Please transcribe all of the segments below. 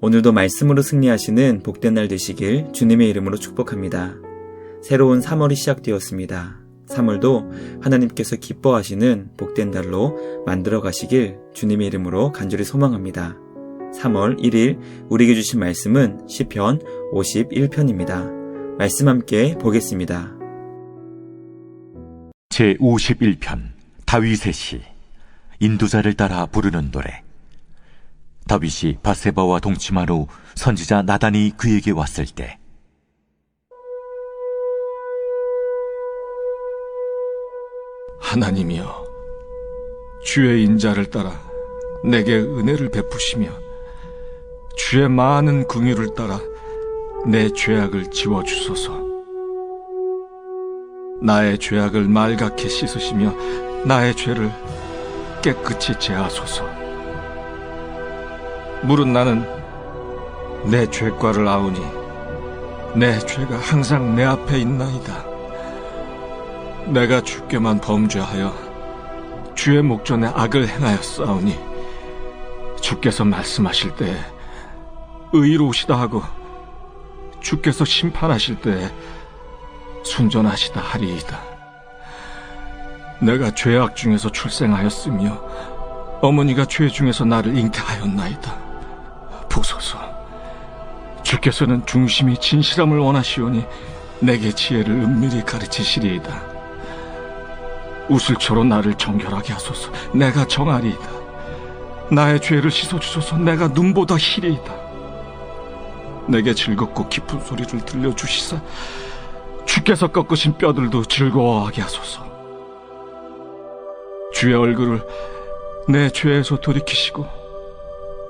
오늘도 말씀으로 승리하시는 복된 날 되시길 주님의 이름으로 축복합니다. 새로운 3월이 시작되었습니다. 3월도 하나님께서 기뻐하시는 복된 달로 만들어 가시길 주님의 이름으로 간절히 소망합니다. 3월 1일 우리에게 주신 말씀은 시편 51편입니다. 말씀 함께 보겠습니다. 제51편 다윗의 시. 인도자를 따라 부르는 노래. 다윗이 밧세바와 동침한 후 선지자 나단이 그에게 왔을 때, 하나님이여, 주의 인자를 따라 내게 은혜를 베푸시며 주의 많은 긍휼을 따라 내 죄악을 지워주소서. 나의 죄악을 말갛게 씻으시며 나의 죄를 깨끗이 제하소서. 물은 나는 내 죄과를 아우니 내 죄가 항상 내 앞에 있나이다. 내가 주께만 범죄하여 주의 목전에 악을 행하였사오니 주께서 말씀하실 때에 의로우시다 하고 주께서 심판하실 때에 순전하시다 하리이다. 내가 죄악 중에서 출생하였으며 어머니가 죄 중에서 나를 잉태하였나이다. 보소서, 주께서는 중심이 진실함을 원하시오니 내게 지혜를 은밀히 가르치시리이다. 우슬초로 나를 정결하게 하소서. 내가 정하리이다. 나의 죄를 씻어주소서. 내가 눈보다 희리이다. 내게 즐겁고 깊은 소리를 들려주시사 주께서 꺾으신 뼈들도 즐거워하게 하소서. 주의 얼굴을 내 죄에서 돌이키시고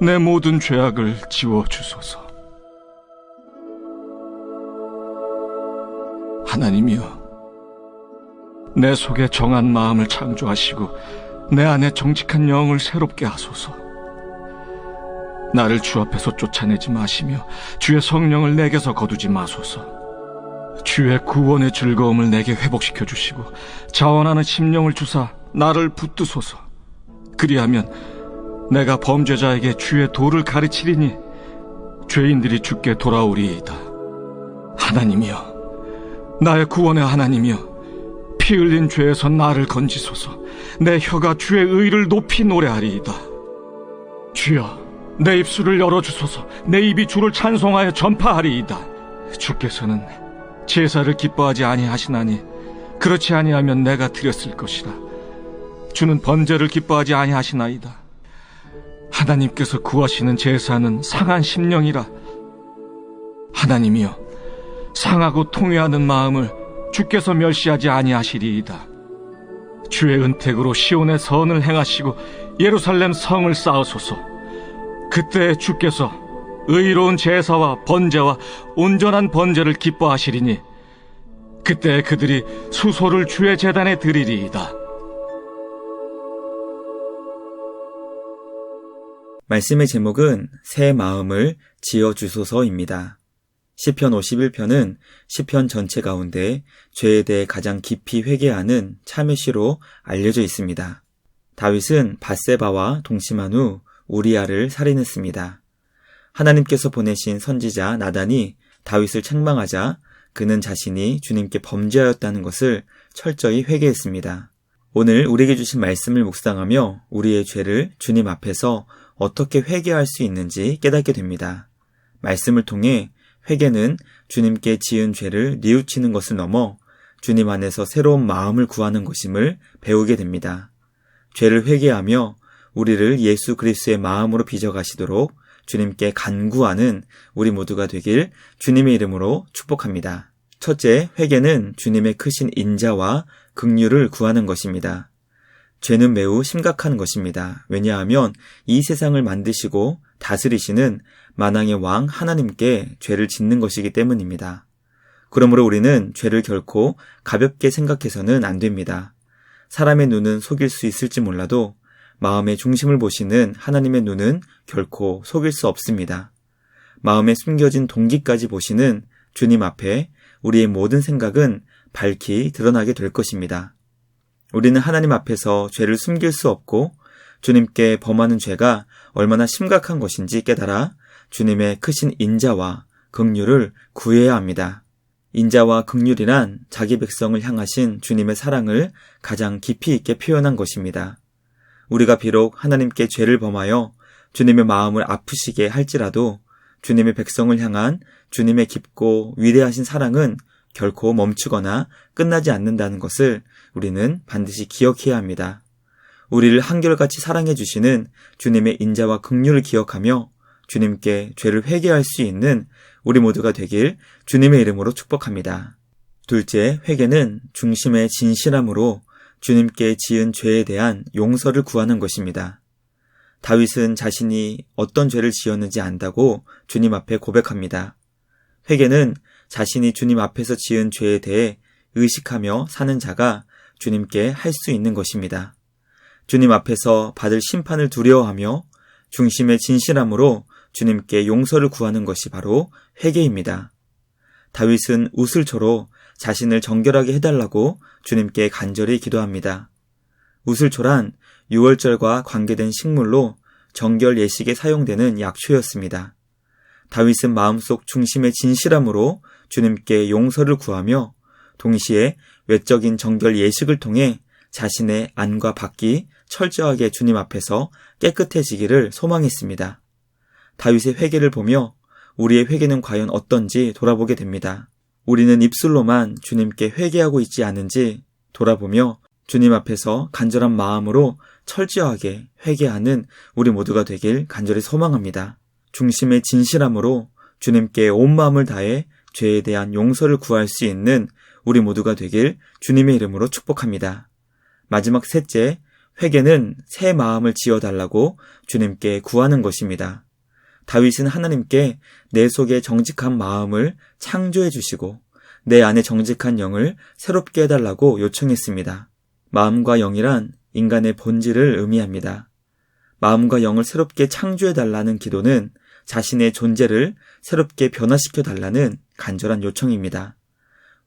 내 모든 죄악을 지워주소서. 하나님이여, 내 속에 정한 마음을 창조하시고 내 안에 정직한 영을 새롭게 하소서. 나를 주 앞에서 쫓아내지 마시며 주의 성령을 내게서 거두지 마소서. 주의 구원의 즐거움을 내게 회복시켜 주시고 자원하는 심령을 주사 나를 붙드소서. 그리하면 내가 범죄자에게 주의 도를 가르치리니 죄인들이 주께 돌아오리이다. 하나님이여, 나의 구원의 하나님이여, 피 흘린 죄에서 나를 건지소서. 내 혀가 주의 의를 높이 노래하리이다. 주여, 내 입술을 열어주소서. 내 입이 주를 찬송하여 전파하리이다. 주께서는 제사를 기뻐하지 아니하시나니 그렇지 아니하면 내가 드렸을 것이라. 주는 번제를 기뻐하지 아니하시나이다. 하나님께서 구하시는 제사는 상한 심령이라. 하나님이여, 상하고 통회하는 마음을 주께서 멸시하지 아니하시리이다. 주의 은택으로 시온의 선을 행하시고 예루살렘 성을 쌓으소서. 그때 주께서 의로운 제사와 번제와 온전한 번제를 기뻐하시리니 그때 그들이 수소를 주의 제단에 드리리이다. 말씀의 제목은 새 마음을 지어주소서입니다. 시편 51편은 시편 전체 가운데 죄에 대해 가장 깊이 회개하는 참회 시로 알려져 있습니다. 다윗은 밧세바와 동침한 후 우리아를 살인했습니다. 하나님께서 보내신 선지자 나단이 다윗을 책망하자 그는 자신이 주님께 범죄하였다는 것을 철저히 회개했습니다. 오늘 우리에게 주신 말씀을 묵상하며 우리의 죄를 주님 앞에서 어떻게 회개할 수 있는지 깨닫게 됩니다. 말씀을 통해 회개는 주님께 지은 죄를 뉘우치는 것을 넘어 주님 안에서 새로운 마음을 구하는 것임을 배우게 됩니다. 죄를 회개하며 우리를 예수 그리스도의 마음으로 빚어가시도록 주님께 간구하는 우리 모두가 되길 주님의 이름으로 축복합니다. 첫째, 회개는 주님의 크신 인자와 긍휼을 구하는 것입니다. 죄는 매우 심각한 것입니다. 왜냐하면 이 세상을 만드시고 다스리시는 만왕의 왕 하나님께 죄를 짓는 것이기 때문입니다. 그러므로 우리는 죄를 결코 가볍게 생각해서는 안 됩니다. 사람의 눈은 속일 수 있을지 몰라도 마음의 중심을 보시는 하나님의 눈은 결코 속일 수 없습니다. 마음에 숨겨진 동기까지 보시는 주님 앞에 우리의 모든 생각은 밝히 드러나게 될 것입니다. 우리는 하나님 앞에서 죄를 숨길 수 없고 주님께 범하는 죄가 얼마나 심각한 것인지 깨달아 주님의 크신 인자와 긍휼을 구해야 합니다. 인자와 긍휼이란 자기 백성을 향하신 주님의 사랑을 가장 깊이 있게 표현한 것입니다. 우리가 비록 하나님께 죄를 범하여 주님의 마음을 아프시게 할지라도 주님의 백성을 향한 주님의 깊고 위대하신 사랑은 결코 멈추거나 끝나지 않는다는 것을 우리는 반드시 기억해야 합니다. 우리를 한결같이 사랑해 주시는 주님의 인자와 긍휼을 기억하며 주님께 죄를 회개할 수 있는 우리 모두가 되길 주님의 이름으로 축복합니다. 둘째, 회개는 중심의 진실함으로 주님께 지은 죄에 대한 용서를 구하는 것입니다. 다윗은 자신이 어떤 죄를 지었는지 안다고 주님 앞에 고백합니다. 회개는 자신이 주님 앞에서 지은 죄에 대해 의식하며 사는 자가 주님께 할 수 있는 것입니다. 주님 앞에서 받을 심판을 두려워하며 중심의 진실함으로 주님께 용서를 구하는 것이 바로 회개입니다. 다윗은 우슬초로 자신을 정결하게 해달라고 주님께 간절히 기도합니다. 우슬초란 유월절과 관계된 식물로 정결 예식에 사용되는 약초였습니다. 다윗은 마음속 중심의 진실함으로 주님께 용서를 구하며 동시에 외적인 정결 예식을 통해 자신의 안과 밖이 철저하게 주님 앞에서 깨끗해지기를 소망했습니다. 다윗의 회개를 보며 우리의 회개는 과연 어떤지 돌아보게 됩니다. 우리는 입술로만 주님께 회개하고 있지 않은지 돌아보며 주님 앞에서 간절한 마음으로 철저하게 회개하는 우리 모두가 되길 간절히 소망합니다. 중심의 진실함으로 주님께 온 마음을 다해 죄에 대한 용서를 구할 수 있는 우리 모두가 되길 주님의 이름으로 축복합니다. 마지막 셋째, 회개는 새 마음을 지어달라고 주님께 구하는 것입니다. 다윗은 하나님께 내 속에 정직한 마음을 창조해 주시고 내 안에 정직한 영을 새롭게 해달라고 요청했습니다. 마음과 영이란 인간의 본질을 의미합니다. 마음과 영을 새롭게 창조해달라는 기도는 자신의 존재를 새롭게 변화시켜달라는 간절한 요청입니다.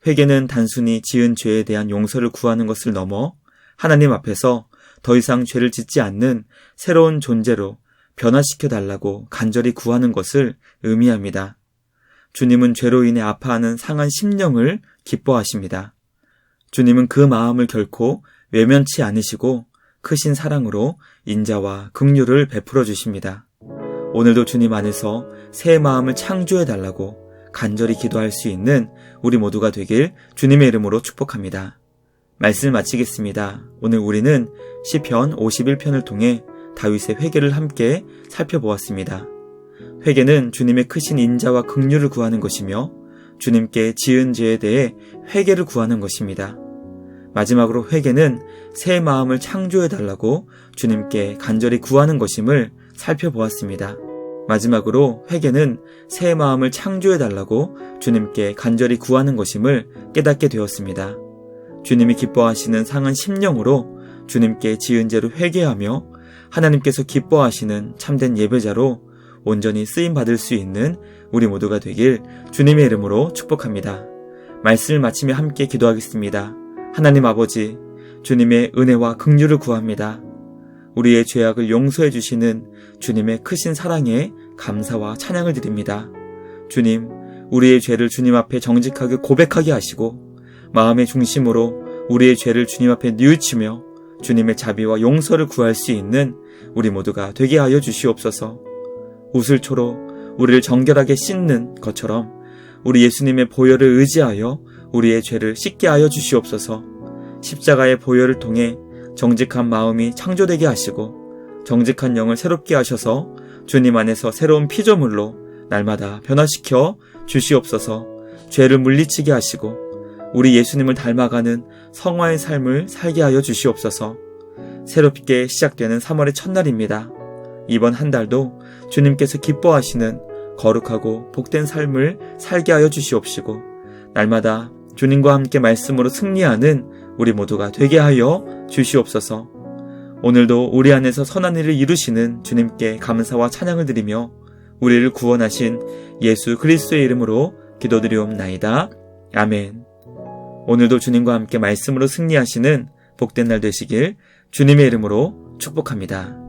회개는 단순히 지은 죄에 대한 용서를 구하는 것을 넘어 하나님 앞에서 더 이상 죄를 짓지 않는 새로운 존재로 변화시켜달라고 간절히 구하는 것을 의미합니다. 주님은 죄로 인해 아파하는 상한 심령을 기뻐하십니다. 주님은 그 마음을 결코 외면치 않으시고 크신 사랑으로 인자와 긍휼을 베풀어 주십니다. 오늘도 주님 안에서 새 마음을 창조해달라고 간절히 기도할 수 있는 우리 모두가 되길 주님의 이름으로 축복합니다. 말씀을 마치겠습니다. 오늘 우리는 시편 51편을 통해 다윗의 회개를 함께 살펴보았습니다. 회개는 주님의 크신 인자와 긍휼을 구하는 것이며 주님께 지은 죄에 대해 회개를 구하는 것입니다. 마지막으로 회개는 새 마음을 창조해달라고 주님께 간절히 구하는 것임을 살펴보았습니다. 마지막으로 회개는 새 마음을 창조해달라고 주님께 간절히 구하는 것임을 깨닫게 되었습니다. 주님이 기뻐하시는 상한 심령으로 주님께 지은 죄를 회개하며 하나님께서 기뻐하시는 참된 예배자로 온전히 쓰임받을 수 있는 우리 모두가 되길 주님의 이름으로 축복합니다. 말씀을 마치며 함께 기도하겠습니다. 하나님 아버지, 주님의 은혜와 긍휼을 구합니다. 우리의 죄악을 용서해 주시는 주님의 크신 사랑에 감사와 찬양을 드립니다. 주님, 우리의 죄를 주님 앞에 정직하게 고백하게 하시고 마음의 중심으로 우리의 죄를 주님 앞에 뉘우치며 주님의 자비와 용서를 구할 수 있는 우리 모두가 되게 하여 주시옵소서. 우슬초로 우리를 정결하게 씻는 것처럼 우리 예수님의 보혈을 의지하여 우리의 죄를 씻게 하여 주시옵소서. 십자가의 보혈을 통해 정직한 마음이 창조되게 하시고 정직한 영을 새롭게 하셔서 주님 안에서 새로운 피조물로 날마다 변화시켜 주시옵소서. 죄를 물리치게 하시고 우리 예수님을 닮아가는 성화의 삶을 살게 하여 주시옵소서. 새롭게 시작되는 3월의 첫날입니다. 이번 한 달도 주님께서 기뻐하시는 거룩하고 복된 삶을 살게 하여 주시옵시고 날마다 주님과 함께 말씀으로 승리하는 우리 모두가 되게 하여 주시옵소서. 오늘도 우리 안에서 선한 일을 이루시는 주님께 감사와 찬양을 드리며 우리를 구원하신 예수 그리스도의 이름으로 기도드리옵나이다. 아멘. 오늘도 주님과 함께 말씀으로 승리하시는 복된 날 되시길 주님의 이름으로 축복합니다.